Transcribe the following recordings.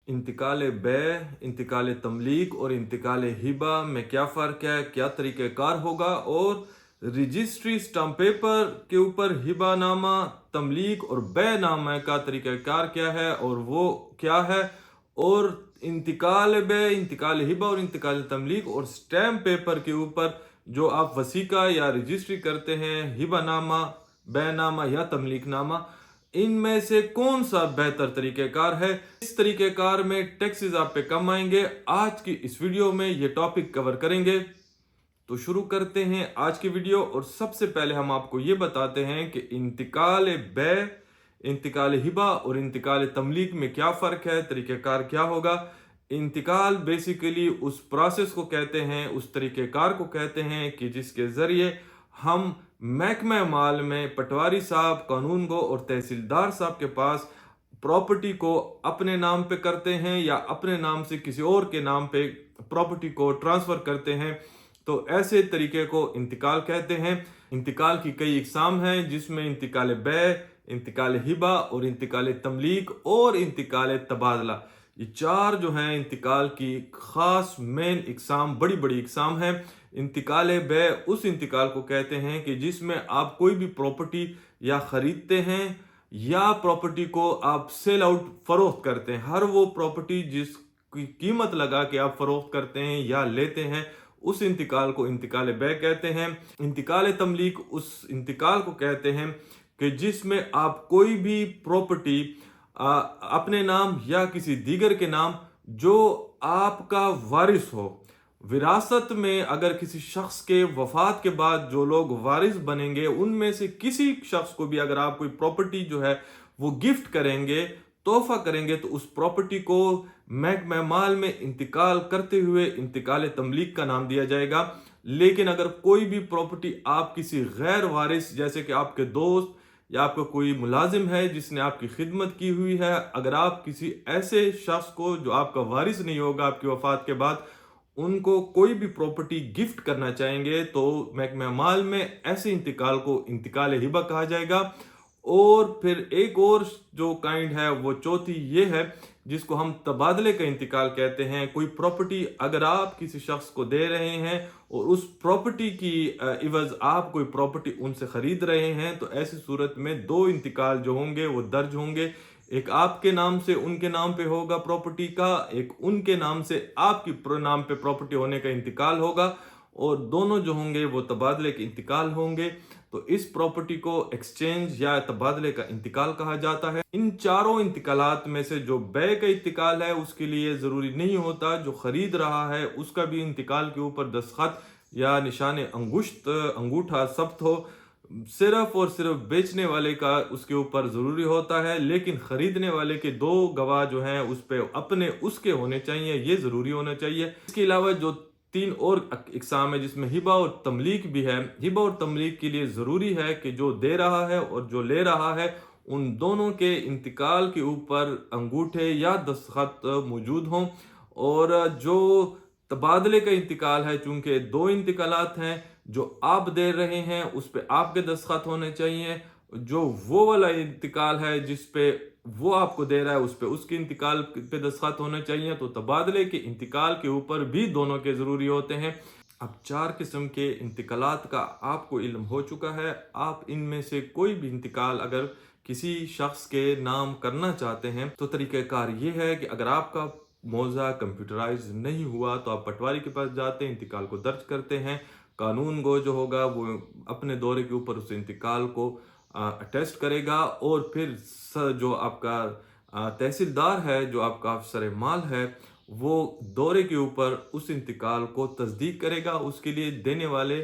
इंतकाल बे, इंतकाल तमलीक और इंतकाल हिबा में क्या फ़र्क है, क्या तरीक़ेकार होगा, और रजिस्ट्री स्टाम्प पेपर के ऊपर हिबा नामा, तमलीक और बे नामा का तरीक़ेकार क्या है और वो क्या है, और इंतकाल बे, इंतकाल हिबा और इंतकाल तमलीक और स्टैम्प पेपर के ऊपर जो आप वसीका या रजिस्ट्री करते हैं, हिबा नामा, बे नामा या तमलीक नामा, इनमें से कौन सा बेहतर तरीक़ेकार है। इस तरीक़ेकार में टैक्सेस आप पे कम आएंगे। आज की इस वीडियो में ये टॉपिक कवर करेंगे। तो शुरू करते हैं आज की वीडियो। और सबसे पहले हम आपको ये बताते हैं कि इंतकाल बे, इंतकाल हिबा और इंतकाल तमलीक में क्या फ़र्क है, तरीक़ेकार क्या होगा। इंतकाल बेसिकली उस प्रोसेस को कहते हैं, उस तरीक़ेकार को कहते हैं कि जिसके ज़रिए हम महकमा माल में पटवारी साहब, कानून गो और तहसीलदार साहब के पास प्रॉपर्टी को अपने नाम पे करते हैं या अपने नाम से किसी और के नाम पे प्रॉपर्टी को ट्रांसफ़र करते हैं। तो ऐसे तरीके को इंतकाल कहते हैं। इंतकाल की कई इकसाम हैं, जिसमें इंतकाल बे, इंतकाल हिबा और इंतकाल तमलीक और इंतकाल तबादला, ये चार जो हैं इंतकाल की ख़ास मेन इकसाम, बड़ी बड़ी इकसाम हैं। इंतकाल बे उस इंतकाल को कहते हैं कि जिसमें आप कोई भी प्रॉपर्टी या ख़रीदते हैं या प्रॉपर्टी को आप सेल आउट फ़रोख्त करते हैं। हर वो प्रॉपर्टी जिसकी कीमत लगा के आप फ़रोख्त करते हैं या लेते हैं, उस इंतकाल को इंतकाल बे कहते हैं। इंतकाल तमलीक उस इंतकाल को कहते हैं कि जिसमें आप कोई भी प्रॉपर्टी अपने नाम या किसी दीगर के नाम जो आपका वारिस हो, विरासत में अगर किसी शख्स के वफात के बाद जो लोग वारिस बनेंगे, उनमें से किसी शख्स को भी अगर आप कोई प्रॉपर्टी जो है वो गिफ्ट करेंगे, तोहफा करेंगे, तो उस प्रॉपर्टी को महकमा माल में इंतकाल करते हुए इंतकाल तमलीक का नाम दिया जाएगा। लेकिन अगर कोई भी प्रॉपर्टी आप किसी गैर वारिस, जैसे कि आपके दोस्त या आपका कोई मुलाजिम है जिसने आपकी खिदमत की हुई है, अगर आप किसी ऐसे शख्स को जो आपका वारिस नहीं होगा आपकी वफात के बाद, उनको कोई भी प्रॉपर्टी गिफ्ट करना चाहेंगे, तो महकमा माल में ऐसे इंतकाल को इंतकाल हिबा कहा जाएगा। और फिर एक और जो काइंड है वो चौथी ये है, जिसको हम तबादले का इंतकाल कहते हैं। कोई प्रॉपर्टी अगर आप किसी शख्स को दे रहे हैं और उस प्रॉपर्टी की इवज़ आप कोई प्रॉपर्टी उनसे ख़रीद रहे हैं, तो ऐसी सूरत में दो इंतकाल जो होंगे वो दर्ज होंगे। एक आपके नाम से उनके नाम पे होगा प्रॉपर्टी का, एक उनके नाम से आपकी नाम पे प्रॉपर्टी होने का इंतकाल होगा, और दोनों जो होंगे वो तबादले के इंतकाल होंगे। तो इस प्रॉपर्टी को एक्सचेंज या तबादले का इंतकाल कहा जाता है। इन चारों इंतकालात में से जो बे का इंतकाल है उसके लिए ज़रूरी नहीं होता जो ख़रीद रहा है उसका भी इंतकाल के ऊपर दस्तखत या निशान अंगुश्त, अंगूठा सब्त हो। सिर्फ और सिर्फ बेचने वाले का उसके ऊपर ज़रूरी होता है, लेकिन ख़रीदने वाले के दो गवाह जो हैं उस पर अपने उसके होने चाहिए, ये ज़रूरी होना चाहिए। इसके अलावा जो तीन और इकसाम है जिसमें हिबा और तमलीक भी है। हिबा और तमलीक के लिए ज़रूरी है कि जो दे रहा है और जो ले रहा है उन दोनों के इंतकाल के ऊपर अंगूठे या दस्तखत मौजूद हों। और जो तबादले का इंतकाल है, चूंकि दो इंतकालात हैं, जो आप दे रहे हैं उस पे आपके दस्तखत होने चाहिए, जो वो वाला इंतकाल है जिस पे वो आपको दे रहा है उस पे उसके इंतकाल पे दस्तखत होने चाहिए। तो तबादले के इंतकाल के ऊपर भी दोनों के ज़रूरी होते हैं। अब चार किस्म के इंतकालात का आपको इल्म हो चुका है। आप इनमें से कोई भी इंतकाल अगर किसी शख्स के नाम करना चाहते हैं तो तरीक़ेकार ये है कि अगर आपका मौज़ा कंप्यूटराइज नहीं हुआ तो आप पटवारी के पास जाते हैं, इंतकाल को दर्ज करते हैं। कानून गो जो होगा वो अपने दौरे के ऊपर उस इंतकाल को अटेस्ट करेगा, और फिर जो आपका तहसीलदार है, जो आपका अफसर माल है, वो दौरे के ऊपर उस इंतकाल को तस्दीक करेगा। उसके लिए देने वाले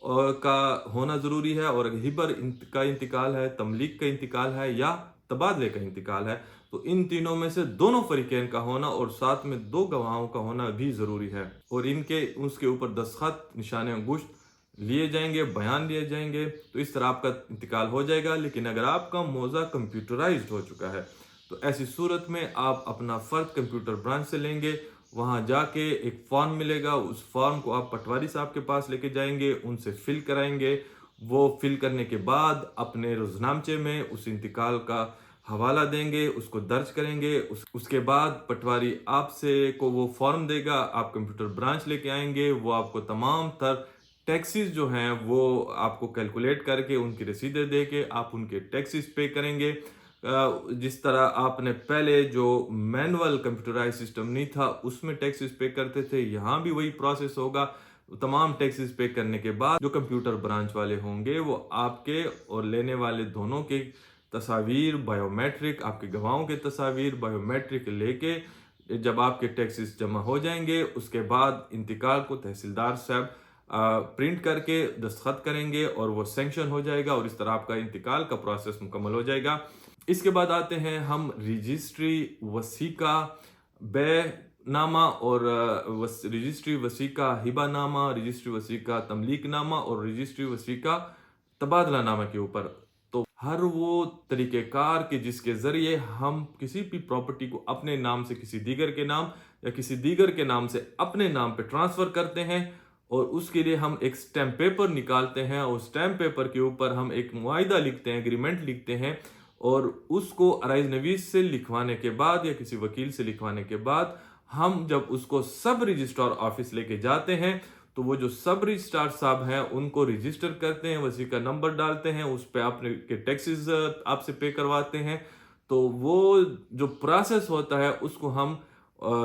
का होना ज़रूरी है। और हिबर का इंतकाल है, तमलीक का इंतकाल है या तबादले का इंतकाल है, तो इन तीनों में से दोनों फरीकैन का होना और साथ में दो गवाहों का होना भी ज़रूरी है। और इनके उसके ऊपर दस्तखत, निशान अंगुश्त लिए जाएंगे, बयान लिए जाएंगे, तो इस तरह आपका इंतकाल हो जाएगा। लेकिन अगर आपका मौज़ा कंप्यूटराइज्ड हो चुका है तो ऐसी सूरत में आप अपना फ़र्द कंप्यूटर ब्रांच से लेंगे, वहाँ जाके एक फॉर्म मिलेगा, उस फॉर्म को आप पटवारी साहब के पास लेके जाएंगे, उनसे फिल कराएंगे। वो फिल करने के बाद अपने रोज़नामचे में उस इंतकाल का حوالہ دیں گے، اس کو درج کریں گے، اس کے بعد پٹواری آپ سے کو وہ فارم دے گا، آپ کمپیوٹر برانچ لے کے آئیں گے، وہ آپ کو تمام تر ٹیکسز جو ہیں وہ آپ کو کیلکولیٹ کر کے ان کی رسیدیں دے کے آپ ان کے ٹیکسز پے کریں گے۔ جس طرح آپ نے پہلے جو مینول کمپیوٹرائز سسٹم نہیں تھا اس میں ٹیکسز پے کرتے تھے، یہاں بھی وہی پروسیس ہوگا۔ تمام ٹیکسز پے کرنے کے بعد جو کمپیوٹر برانچ والے ہوں گے وہ آپ کے اور لینے والے دونوں کے تصاویر بائیو میٹرک، آپ کے گواہوں کے تصاویر بائیو میٹرک لے کے جب آپ کے ٹیکسز جمع ہو جائیں گے اس کے بعد انتقال کو تحصیلدار صاحب پرنٹ کر کے دستخط کریں گے اور وہ سینکشن ہو جائے گا اور اس طرح آپ کا انتقال کا پروسیس مکمل ہو جائے گا۔ اس کے بعد آتے ہیں ہم رجسٹری وثیقہ بے نامہ اور رجسٹری وثیقہ ہبہ نامہ، رجسٹری وثیقہ تملیک نامہ اور رجسٹری وثیقہ تبادلہ نامہ کے اوپر۔ تو ہر وہ طریقہ کار کے جس کے ذریعے ہم کسی بھی پراپرٹی کو اپنے نام سے کسی دیگر کے نام یا کسی دیگر کے نام سے اپنے نام پہ ٹرانسفر کرتے ہیں، اور اس کے لیے ہم ایک سٹیمپ پیپر نکالتے ہیں اور سٹیمپ پیپر کے اوپر ہم ایک معاہدہ لکھتے ہیں، ایگریمنٹ لکھتے ہیں، اور اس کو عرائض نویس سے لکھوانے کے بعد یا کسی وکیل سے لکھوانے کے بعد ہم جب اس کو سب رجسٹرار آفس لے کے جاتے ہیں تو وہ جو سب رجسٹرار صاحب ہیں ان کو رجسٹر کرتے ہیں، وثیقہ نمبر ڈالتے ہیں، اس پہ آپ کے ٹیکسز آپ سے پے کرواتے ہیں۔ تو وہ جو پروسیس ہوتا ہے اس کو ہم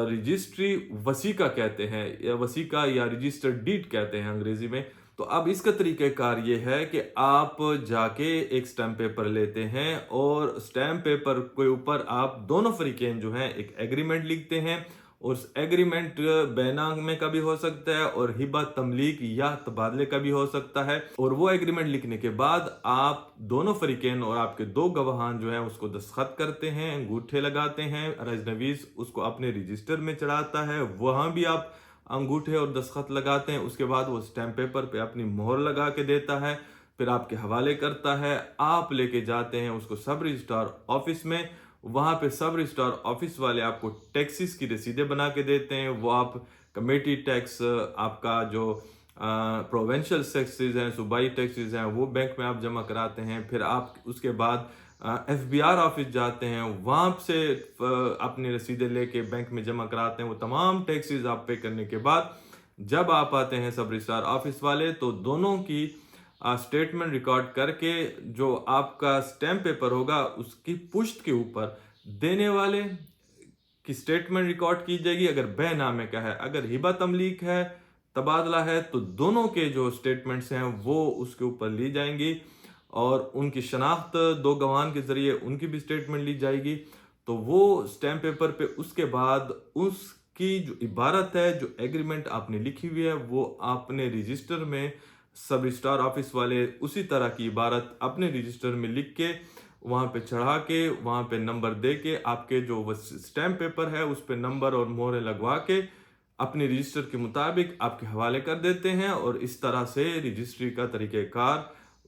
رجسٹری وثیقہ کہتے ہیں، یا وثیقہ یا رجسٹر ڈیڈ کہتے ہیں انگریزی میں۔ تو اب اس کا طریقہ کار یہ ہے کہ آپ جا کے ایک سٹیمپ پیپر لیتے ہیں اور سٹیمپ پیپر کے اوپر آپ دونوں فریقین جو ہیں ایک ایگریمنٹ لکھتے ہیں، اور اس ایگریمنٹ بے نامے کا بھی ہو سکتا ہے اور ہبہ تملیک یا تبادلے کا بھی ہو سکتا ہے، اور وہ ایگریمنٹ لکھنے کے بعد آپ دونوں فریقین اور آپ کے دو گواہان جو ہیں اس کو دستخط کرتے ہیں، انگوٹھے لگاتے ہیں، عرض نویس اس کو اپنے رجسٹر میں چڑھاتا ہے، وہاں بھی آپ انگوٹھے اور دستخط لگاتے ہیں، اس کے بعد وہ سٹیمپ پیپر پہ اپنی مہر لگا کے دیتا ہے، پھر آپ کے حوالے کرتا ہے، آپ لے کے جاتے ہیں اس کو سب رجسٹرار آفس میں، وہاں پہ سب رجسٹرار آفس والے آپ کو ٹیکسز کی رسیدیں بنا کے دیتے ہیں، وہ آپ کمیٹی ٹیکس، آپ کا جو پروونشل ٹیکسز ہیں، صوبائی ٹیکسز ہیں، وہ بینک میں آپ جمع کراتے ہیں، پھر آپ اس کے بعد ایف بی آر آفس جاتے ہیں، وہاں سے اپنی رسیدیں لے کے بینک میں جمع کراتے ہیں، وہ تمام ٹیکسز آپ پے کرنے کے بعد جب آپ آتے ہیں سب رجسٹرار آفس والے تو دونوں کی سٹیٹمنٹ ریکارڈ کر کے جو آپ کا سٹیمپ پیپر ہوگا اس کی پشت کے اوپر دینے والے کی سٹیٹمنٹ ریکارڈ کی جائے گی، اگر بے نامے کا ہے، اگر ہبہ تملیک ہے، تبادلہ ہے، تو دونوں کے جو سٹیٹمنٹس ہیں وہ اس کے اوپر لی جائیں گی، اور ان کی شناخت دو گواہان کے ذریعے ان کی بھی سٹیٹمنٹ لی جائے گی۔ تو وہ سٹیمپ پیپر پہ اس کے بعد اس کی جو عبارت ہے، جو ایگریمنٹ آپ نے لکھی ہوئی ہے، وہ آپ نے رجسٹر میں سب رجسٹرار آفس والے اسی طرح کی عبارت اپنے رجسٹر میں لکھ کے وہاں پہ چڑھا کے وہاں پہ نمبر دے کے آپ کے جو سٹیمپ پیپر ہے اس پہ نمبر اور مہریں لگوا کے اپنے رجسٹر کے مطابق آپ کے حوالے کر دیتے ہیں، اور اس طرح سے رجسٹری کا طریقہ کار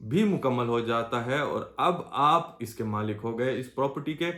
بھی مکمل ہو جاتا ہے، اور اب آپ اس کے مالک ہو گئے اس پراپرٹی کے۔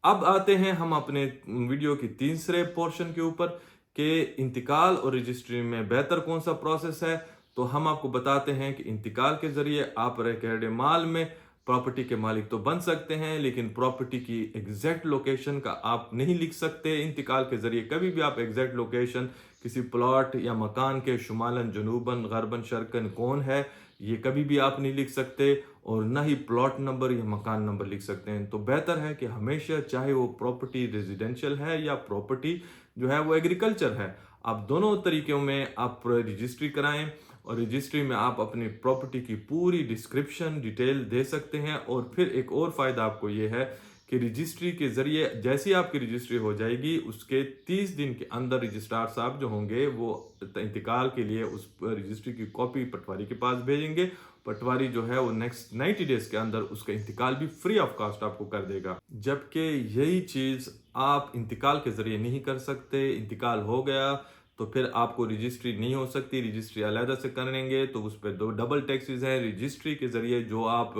اب آتے ہیں ہم اپنے ویڈیو کی تیسرے پورشن کے اوپر کہ انتقال اور رجسٹری میں بہتر کون سا پروسیس ہے۔ تو ہم آپ کو بتاتے ہیں کہ انتقال کے ذریعے آپ ریکارڈ مال میں پراپرٹی کے مالک تو بن سکتے ہیں، لیکن پراپرٹی کی ایگزیکٹ لوکیشن کا آپ نہیں لکھ سکتے۔ انتقال کے ذریعے کبھی بھی آپ ایگزیکٹ لوکیشن کسی پلاٹ یا مکان کے شمالاً، جنوباً، غرباً، شرقاً کون ہے یہ کبھی بھی آپ نہیں لکھ سکتے، اور نہ ہی پلاٹ نمبر یا مکان نمبر لکھ سکتے ہیں۔ تو بہتر ہے کہ ہمیشہ چاہے وہ پراپرٹی ریزیڈینشل ہے یا پراپرٹی جو ہے وہ ایگریکلچر ہے، آپ دونوں طریقوں میں آپ رجسٹری کرائیں، اور رجسٹری میں آپ اپنی پراپرٹی کی پوری ڈسکرپشن ڈیٹیل دے سکتے ہیں۔ اور پھر ایک اور فائدہ آپ کو یہ ہے کہ رجسٹری کے ذریعے جیسی آپ کی رجسٹری ہو جائے گی اس کے 30 دن کے اندر رجسٹرار صاحب جو ہوں گے وہ انتقال کے لیے اس رجسٹری کی کاپی پٹواری کے پاس بھیجیں گے، پٹواری جو ہے وہ نیکسٹ 90 ڈیز کے اندر اس کا انتقال بھی فری آف کاسٹ آپ کو کر دے گا۔ جبکہ یہی چیز آپ انتقال کے ذریعے نہیں کر سکتے، انتقال ہو گیا تو پھر آپ کو رجسٹری نہیں ہو سکتی، رجسٹری علیحدہ سے کریں گے تو اس پہ دو ڈبل ٹیکسز ہیں۔ رجسٹری کے ذریعے جو آپ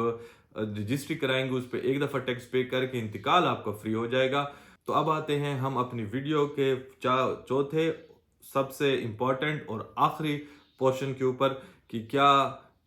رجسٹری کرائیں گے اس پہ ایک دفعہ ٹیکس پے کر کے انتقال آپ کا فری ہو جائے گا۔ تو اب آتے ہیں ہم اپنی ویڈیو کے چوتھے سب سے امپورٹنٹ اور آخری پورشن کے اوپر کہ کیا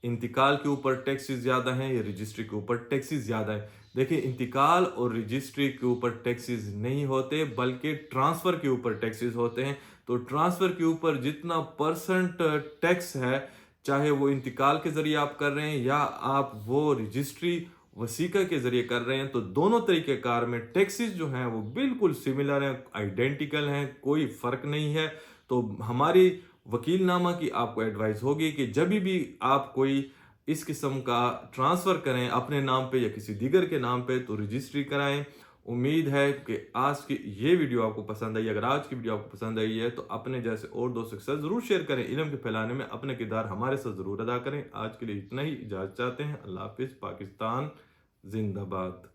انتقال کے اوپر ٹیکسز زیادہ ہیں یا رجسٹری کے اوپر ٹیکسز زیادہ ہیں۔ देखिए, इंतकाल और रजिस्ट्री के ऊपर टैक्सेस नहीं होते, बल्कि ट्रांसफ़र के ऊपर टैक्सेस होते हैं। तो ट्रांसफ़र के ऊपर जितना परसेंट टैक्स है, चाहे वो इंतकाल के ज़रिए आप कर रहे हैं या आप वो रजिस्ट्री वसीका के ज़रिए कर रहे हैं, तो दोनों तरीके कार में टैक्सेस जो हैं वो बिल्कुल सिमिलर हैं, आइडेंटिकल हैं, कोई फ़र्क नहीं है। तो हमारी वकीलनामा की आपको एडवाइस होगी कि जब भी आप कोई इस किस्म का ट्रांसफ़र करें अपने नाम पे या किसी दीगर के नाम पे, तो रजिस्ट्री कराएं। उम्मीद है कि आज की ये वीडियो आपको पसंद आई। अगर आज की वीडियो आपको पसंद आई है तो अपने जैसे और दोस्तों के साथ ज़रूर शेयर करें। इल्म के फैलाने में अपना किरदार हमारे साथ ज़रूर अदा करें। आज के लिए इतना ही, इजाज़त चाहते हैं। अल्लाह हाफ़िज़। पाकिस्तान जिंदाबाद।